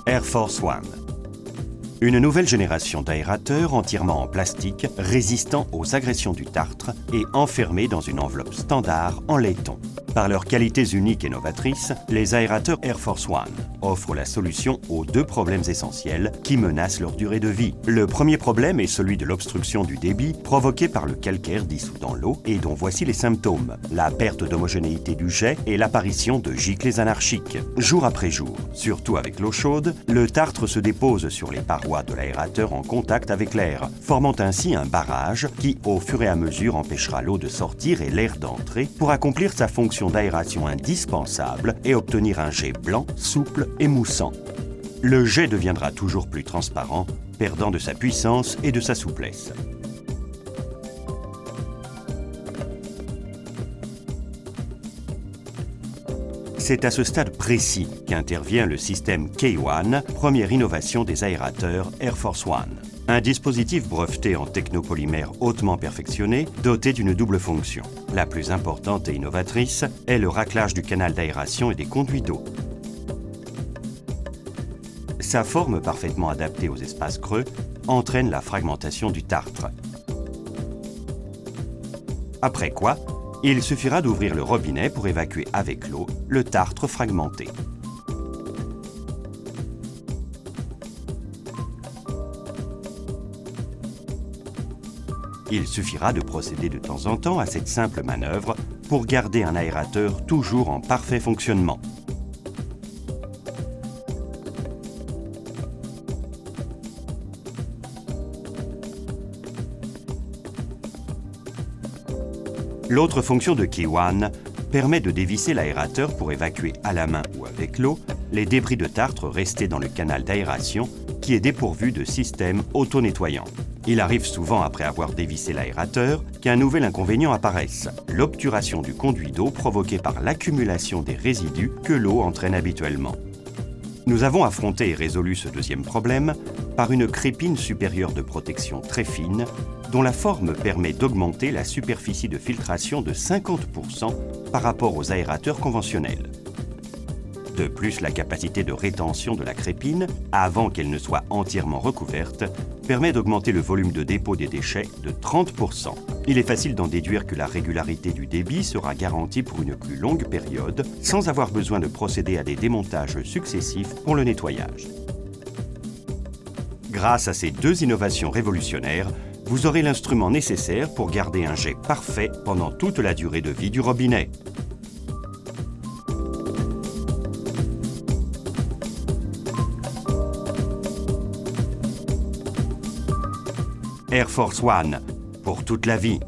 Air Force One. Une nouvelle génération d'aérateurs entièrement en plastique, résistant aux agressions du tartre et enfermés dans une enveloppe standard en laiton. Par leurs qualités uniques et novatrices, les aérateurs Air Force One offrent la solution aux deux problèmes essentiels qui menacent leur durée de vie. Le premier problème est celui de l'obstruction du débit provoquée par le calcaire dissous dans l'eau et dont voici les symptômes: la perte d'homogénéité du jet et l'apparition de giclées anarchiques. Jour après jour, surtout avec l'eau chaude, le tartre se dépose sur les parois de l'aérateur en contact avec l'air, formant ainsi un barrage qui, au fur et à mesure, empêchera l'eau de sortir et l'air d'entrer pour accomplir sa fonction d'aération indispensable et obtenir un jet blanc, souple et moussant. Le jet deviendra toujours plus transparent, perdant de sa puissance et de sa souplesse. C'est à ce stade précis qu'intervient le système K1, première innovation des aérateurs Air Force One. Un dispositif breveté en technopolymère hautement perfectionné, doté d'une double fonction. La plus importante et innovatrice est le raclage du canal d'aération et des conduits d'eau. Sa forme parfaitement adaptée aux espaces creux entraîne la fragmentation du tartre. Après quoi, il suffira d'ouvrir le robinet pour évacuer avec l'eau le tartre fragmenté. Il suffira de procéder de temps en temps à cette simple manœuvre pour garder un aérateur toujours en parfait fonctionnement. L'autre fonction de K1 permet de dévisser l'aérateur pour évacuer à la main ou avec l'eau les débris de tartre restés dans le canal d'aération qui est dépourvu de système auto-nettoyant. Il arrive souvent, après avoir dévissé l'aérateur, qu'un nouvel inconvénient apparaisse, l'obturation du conduit d'eau provoquée par l'accumulation des résidus que l'eau entraîne habituellement. Nous avons affronté et résolu ce deuxième problème par une crépine supérieure de protection très fine, dont la forme permet d'augmenter la superficie de filtration de 50% par rapport aux aérateurs conventionnels. De plus, la capacité de rétention de la crépine, avant qu'elle ne soit entièrement recouverte, permet d'augmenter le volume de dépôt des déchets de 30%. Il est facile d'en déduire que la régularité du débit sera garantie pour une plus longue période, sans avoir besoin de procéder à des démontages successifs pour le nettoyage. Grâce à ces deux innovations révolutionnaires, vous aurez l'instrument nécessaire pour garder un jet parfait pendant toute la durée de vie du robinet. Air Force One, pour toute la vie.